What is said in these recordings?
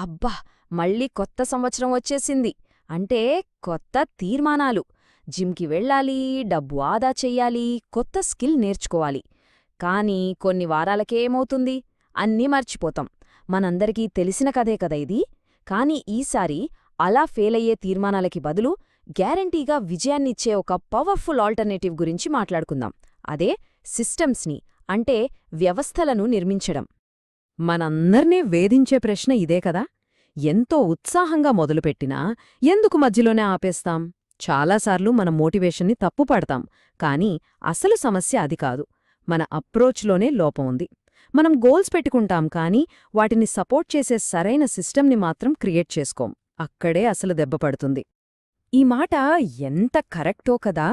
అబ్బా! మళ్ళీ కొత్త సంవత్సరం వచ్చేసింది. అంటే కొత్త తీర్మానాలు. జిమ్‌కి వెళ్ళాలి, డబ్బు ఆదా చెయ్యాలి, కొత్త స్కిల్ నేర్చుకోవాలి. కానీ కొన్ని వారాలకే ఏమవుతుంది? అన్నీ మర్చిపోతాం. మనందరికీ తెలిసిన కథే కదా ఇది. కానీ ఈసారి అలా ఫెయిలయ్యే తీర్మానాలకి బదులు గ్యారంటీగా విజయాన్నిచ్చే ఒక పవర్ఫుల్ ఆల్టర్నేటివ్ గురించి మాట్లాడుకుందాం. అదే సిస్టమ్స్ని, అంటే వ్యవస్థలను నిర్మించడం. మనందర్నీ వేధించే ప్రశ్న ఇదే కదా. ఎంతో ఉత్సాహంగా మొదలుపెట్టినా ఎందుకు మధ్యలోనే ఆపేస్తాం? చాలాసార్లు మన మోటివేషన్ని తప్పుపడతాం. కానీ అసలు సమస్య అది కాదు. మన అప్రోచ్లోనే లోపం ఉంది. మనం గోల్స్ పెట్టుకుంటాం కానీ వాటిని సపోర్ట్ చేసే సరైన సిస్టమ్ని మాత్రం క్రియేట్ చేసుకోం. అక్కడే అసలు దెబ్బపడుతుంది. ఈ మాట ఎంత కరెక్టో కదా.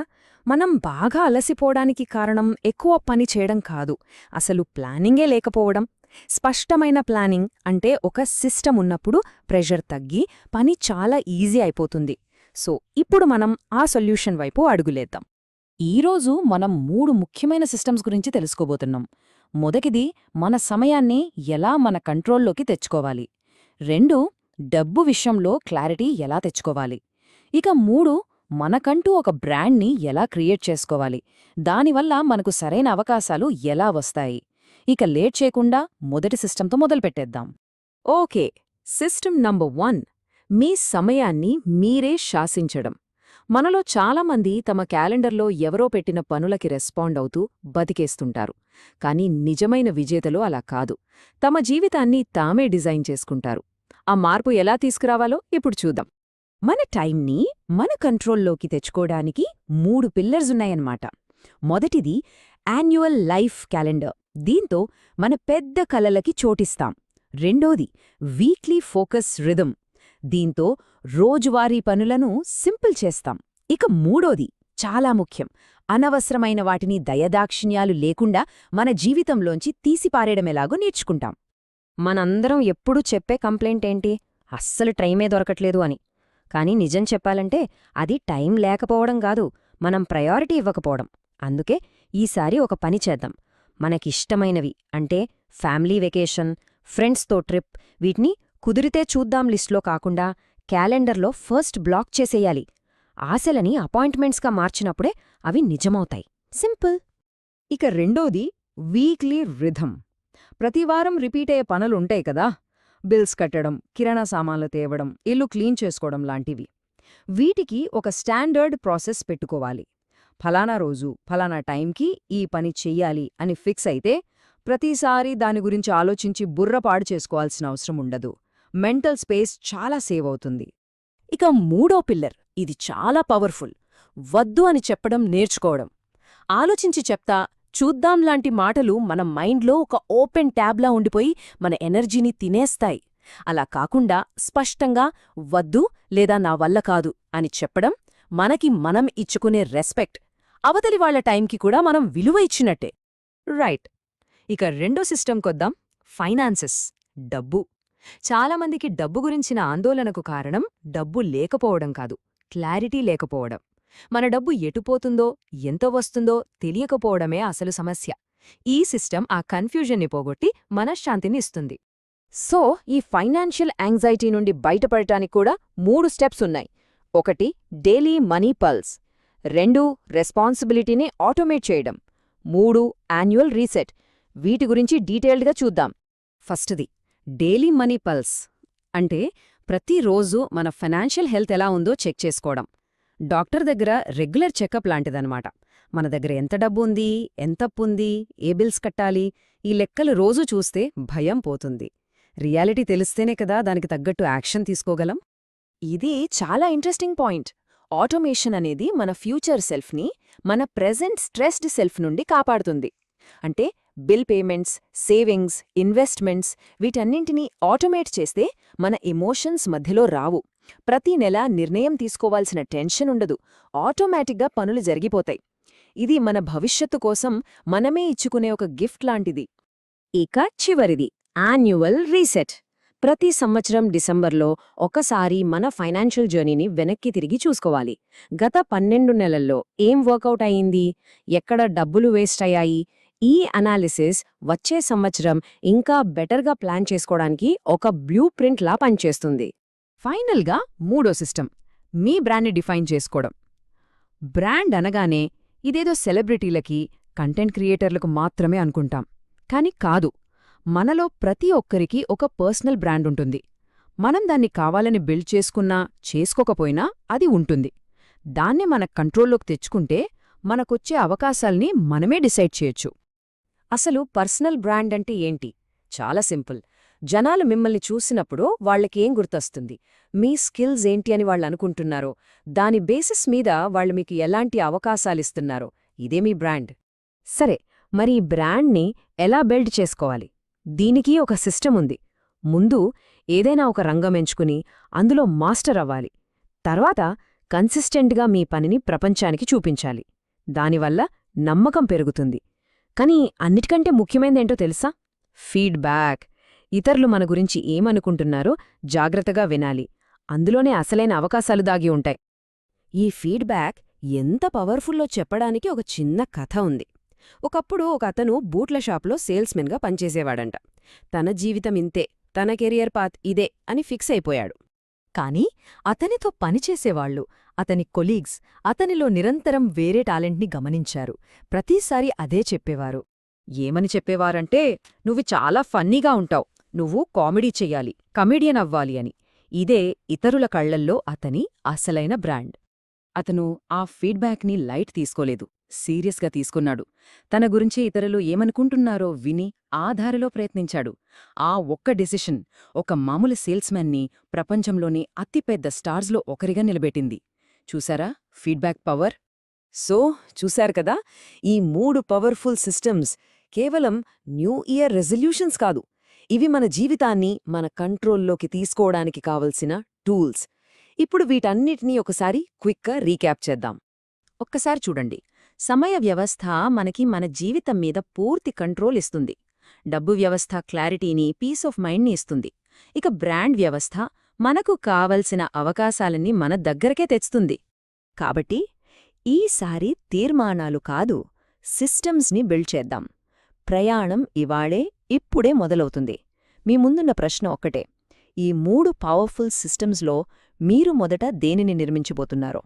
మనం బాగా అలసిపోవడానికి కారణం ఎక్కువ పని చేయడం కాదు, అసలు ప్లానింగే లేకపోవడం. స్పష్టమైన ప్లానింగ్ అంటే ఒక సిస్టమ్ ఉన్నప్పుడు ప్రెషర్ తగ్గి పని చాలా ఈజీ అయిపోతుంది. సో ఇప్పుడు మనం ఆ సొల్యూషన్ వైపు అడుగులేద్దాం. ఈరోజు మనం 3 ముఖ్యమైన సిస్టమ్స్ గురించి తెలుసుకోబోతున్నాం. మొదటిది, మన సమయాన్ని ఎలా మన కంట్రోల్లోకి తెచ్చుకోవాలి. 2, డబ్బు విషయంలో క్లారిటీ ఎలా తెచ్చుకోవాలి. ఇక 3, మనకంటూ ఒక బ్రాండ్ని ఎలా క్రియేట్ చేసుకోవాలి. దానివల్ల మనకు సరైన అవకాశాలు ఎలా వస్తాయి. ఇక లేట్ చేయకుండా మొదటి సిస్టంతో మొదలుపెట్టేద్దాం. ఓకే, సిస్టమ్ నంబర్ 1, మీ సమయాన్ని మీరే శాసించడం. మనలో చాలామంది తమ క్యాలెండర్లో ఎవరో పెట్టిన పనులకి రెస్పాండ్ అవుతూ బతికేస్తుంటారు. కానీ నిజమైన విజేతలు అలా కాదు. తమ జీవితాన్ని తామే డిజైన్ చేసుకుంటారు. ఆ మార్పు ఎలా తీసుకురావాలో ఇప్పుడు చూద్దాం. మన టైంని మన కంట్రోల్లోకి తెచ్చుకోవడానికి 3 పిల్లర్స్ ఉన్నాయన్నమాట. మొదటిది యాన్యువల్ లైఫ్ క్యాలెండర్. దీంతో మన పెద్ద కలలకి చోటిస్తాం. రెండోది వీక్లీ ఫోకస్ రిథమ్. దీంతో రోజువారీ పనులను సింపుల్ చేస్తాం. ఇక మూడోది చాలా ముఖ్యం, అనవసరమైన వాటిని దయదాక్షిణ్యాలు లేకుండా మన జీవితంలోంచి తీసిపారేయడమెలాగో నేర్చుకుంటాం. మనందరం ఎప్పుడూ చెప్పే కంప్లైంట్ ఏంటి? అస్సలు టైమే దొరకట్లేదు అని. కానీ నిజం చెప్పాలంటే అది టైం లేకపోవడం కాదు, మనం ప్రయారిటీ ఇవ్వకపోవడం. అందుకే ఈసారి ఒక పని చేద్దాం. మనకిష్టమైనవి అంటే ఫ్యామిలీ వెకేషన్, ఫ్రెండ్స్తో ట్రిప్, వీటిని కుదిరితే చూద్దాం లిస్ట్లో కాకుండా క్యాలెండర్లో ఫస్ట్ బ్లాక్ చేసేయాలి. ఆశలని అపాయింట్మెంట్స్గా మార్చినప్పుడే అవి నిజమవుతాయి. సింపుల్. ఇక రెండోది వీక్లీ రిథమ్. ప్రతివారం రిపీట్ అయ్యే పనులుంటాయి కదా, బిల్స్ కట్టడం, కిరాణా సామాన్లు తేవడం, ఇల్లు క్లీన్ చేసుకోవడం లాంటివి. వీటికి ఒక స్టాండర్డ్ ప్రాసెస్ పెట్టుకోవాలి. ఫలానా రోజు ఫలానా టైంకి ఈ పని చెయ్యాలి అని ఫిక్స్ అయితే ప్రతిసారీ దాని గురించి ఆలోచించి బుర్రపాడు చేసుకోవాల్సిన అవసరం ఉండదు. మెంటల్ స్పేస్ చాలా సేవ్ అవుతుంది. ఇక మూడో పిల్లర్, ఇది చాలా పవర్ఫుల్, వద్దు అని చెప్పడం నేర్చుకోవడం. ఆలోచించి చెప్తా, చూద్దాం లాంటి మాటలు మన మైండ్లో ఒక ఓపెన్ ట్యాబ్లా ఉండిపోయి మన ఎనర్జీని తినేస్తాయి. అలా కాకుండా స్పష్టంగా వద్దు లేదా నా వల్ల కాదు అని చెప్పడం మనకి మనం ఇచ్చుకునే రెస్పెక్ట్, అవతలి వాళ్ల టైంకి కూడా మనం విలువ ఇచ్చినట్టే. రైట్. ఇక రెండో సిస్టంకొద్దాం, ఫైనాన్సెస్, డబ్బు. చాలామందికి డబ్బు గురించిన ఆందోళనకు కారణం డబ్బు లేకపోవడం కాదు, క్లారిటీ లేకపోవడం. మన డబ్బు ఎటుపోతుందో ఎంత వస్తుందో తెలియకపోవడమే అసలు సమస్య. ఈ సిస్టమ్ ఆ కన్ఫ్యూజన్ని పోగొట్టి మనశ్శాంతిని ఇస్తుంది. సో ఈ ఫైనాన్షియల్ యాంగ్జైటీ నుండి బయటపడటానికి కూడా 3 స్టెప్స్ ఉన్నాయి. 1, డైలీ మనీ పల్స్. 2, రెస్పాన్సిబిలిటీని ఆటోమేట్ చేయడం. 3, యాన్యువల్ రీసెట్. వీటి గురించి డీటెయిల్డ్గా చూద్దాం. ఫస్ట్ది డైలీ మనీ పల్స్. అంటే ప్రతిరోజు మన ఫైనాన్షియల్ హెల్త్ ఎలా ఉందో చెక్ చేసుకోవడం. డాక్టర్ దగ్గర రెగ్యులర్ చెకప్ లాంటిదన్నమాట. మన దగ్గర ఎంత డబ్బు ఉంది, ఎంతప్పుంది, ఏ బిల్స్ కట్టాలి, ఈ లెక్కలు రోజూ చూస్తే భయం పోతుంది. రియాలిటీ తెలిస్తేనే కదా దానికి తగ్గట్టు యాక్షన్ తీసుకోగలం. ఇది చాలా ఇంట్రెస్టింగ్ పాయింట్. ఆటోమేషన్ అనేది మన ఫ్యూచర్ సెల్ఫ్ని మన ప్రెజెంట్ స్ట్రెస్డ్ సెల్ఫ్ నుండి కాపాడుతుంది. అంటే బిల్ పేమెంట్స్, సేవింగ్స్, ఇన్వెస్ట్మెంట్స్, వీటన్నింటినీ ఆటోమేట్ చేస్తే మన ఎమోషన్స్ మధ్యలో రావు. ప్రతి నెల నిర్ణయం తీసుకోవాల్సిన టెన్షన్ ఉండదు. ఆటోమేటిక్గా పనులు జరిగిపోతాయి. ఇది మన భవిష్యత్తు కోసం మనమే ఇచ్చుకునే ఒక గిఫ్ట్ లాంటిది. ఇక చివరిది యాన్యువల్ రీసెట్. ప్రతి సంవత్సరం డిసెంబర్లో ఒకసారి మన ఫైనాన్షియల్ జర్నీని వెనక్కి తిరిగి చూసుకోవాలి. గత 12 నెలల్లో ఏం వర్కౌట్ అయింది, ఎక్కడ డబ్బులు వేస్ట్ అయ్యాయి, ఈ అనాలిసిస్ వచ్చే సంవత్సరం ఇంకా బెటర్గా ప్లాన్ చేసుకోవడానికి ఒక బ్లూ ప్రింట్లా పనిచేస్తుంది. ఫైనల్గా మూడో సిస్టమ్, మీ బ్రాండ్ని డిఫైన్ చేసుకోవడం. బ్రాండ్ అనగానే ఇదేదో సెలబ్రిటీలకి, కంటెంట్ క్రియేటర్లకు మాత్రమే అనుకుంటాం. కాని కాదు, మనలో ప్రతి ఒక్కరికి ఒక పర్సనల్ బ్రాండ్ ఉంటుంది. మనం దాన్ని కావాలని బిల్డ్ చేసుకున్నా, చేసుకోకపోయినా అది ఉంటుంది. దాన్ని మన కంట్రోల్లోకి తెచ్చుకుంటే మనకొచ్చే అవకాశాల్ని మనమే డిసైడ్ చేయొచ్చు. అసలు పర్సనల్ బ్రాండ్ అంటే ఏంటి? చాలా సింపుల్. జనాలు మిమ్మల్ని చూసినప్పుడు వాళ్ళకేం గుర్తొస్తుంది, మీ స్కిల్స్ ఏంటి అని వాళ్ళనుకుంటున్నారో, దాని బేసిస్ మీద వాళ్ళు మీకు ఎలాంటి అవకాశాలిస్తున్నారో, ఇదే మీ బ్రాండ్. సరే, మరి ఈ బ్రాండ్ని ఎలా బిల్డ్ చేసుకోవాలి? దీనికి ఒక సిస్టమ్ ఉంది. ముందు ఏదైనా ఒక రంగం ఎంచుకుని అందులో మాస్టర్ అవ్వాలి. తర్వాత కన్సిస్టెంట్గా మీ పనిని ప్రపంచానికి చూపించాలి. దానివల్ల నమ్మకం పెరుగుతుంది. కానీ అన్నిటికంటే ముఖ్యమైనదేంటో తెలుసా? ఫీడ్బ్యాక్. ఇతరులు మన గురించి ఏమనుకుంటున్నారో జాగ్రత్తగా వినాలి. అందులోనే అసలైన అవకాశాలు దాగి ఉంటాయి. ఈ ఫీడ్బ్యాక్ ఎంత పవర్ఫుల్లో చెప్పడానికి ఒక చిన్న కథ ఉంది. ఒకప్పుడు ఒక అతను బూట్ల షాప్లో సేల్స్మెన్గా పనిచేసేవాడంట. తన జీవితం ఇంతే, తన కెరియర్ పాత్ ఇదే అని ఫిక్స్ అయిపోయాడు. కాని అతనితో పనిచేసేవాళ్లు, అతని కొలీగ్స్ అతనిలో నిరంతరం వేరే టాలెంట్ని గమనించారు. ప్రతిసారి అదే చెప్పేవారు. ఏమని చెప్పేవారంటే, నువ్వు చాలా ఫన్నీగా ఉంటావు, నువ్వు కామెడీ చెయ్యాలి, కమెడియన్ అవ్వాలి అని. ఇదే ఇతరుల కళ్లల్లో అతని అసలైన బ్రాండ్. అతను ఆ ఫీడ్బ్యాక్ని లైట్ తీసుకోలేదు, సీరియస్గా తీసుకున్నాడు. తన గురించి ఇతరులు ఏమనుకుంటున్నారో విని ఆ దారిలో ప్రయత్నించాడు. ఆ ఒక్క డెసిషన్ ఒక మామూలు సేల్స్మెన్ని ప్రపంచంలోని అతిపెద్ద స్టార్స్లో ఒకరిగా నిలబెట్టింది. చూసారా ఫీడ్బ్యాక్ పవర్? సో చూశారు కదా, ఈ 3 పవర్ఫుల్ సిస్టమ్స్ కేవలం న్యూ ఇయర్ రెజల్యూషన్స్ కాదు. ఇవి మన జీవితాన్ని మన కంట్రోల్లోకి తీసుకోవడానికి కావలసిన టూల్స్. ఇప్పుడు వీటన్నిటినీ ఒకసారి క్విక్గా రీక్యాప్ చేద్దాం. ఒక్కసారి చూడండి. సమయ వ్యవస్థ మనకి మన జీవితం మీద పూర్తి కంట్రోల్ ఇస్తుంది. డబ్బు వ్యవస్థ క్లారిటీని, పీస్ ఆఫ్ మైండ్ని ఇస్తుంది. ఇక బ్రాండ్ వ్యవస్థ మనకు కావలసిన అవకాశాలన్నీ మన దగ్గరకే తెస్తుంది. కాబట్టి ఈసారి తీర్మానాలు కాదు, సిస్టమ్స్ని బిల్డ్ చేద్దాం. ప్రయాణం ఇవాళే, ఇప్పుడే మొదలవుతుంది. మీ ముందున్న ప్రశ్న ఒక్కటే, ఈ 3 పవర్ఫుల్ సిస్టమ్స్లో మీరు మొదట దేనిని నిర్మించబోతున్నారో?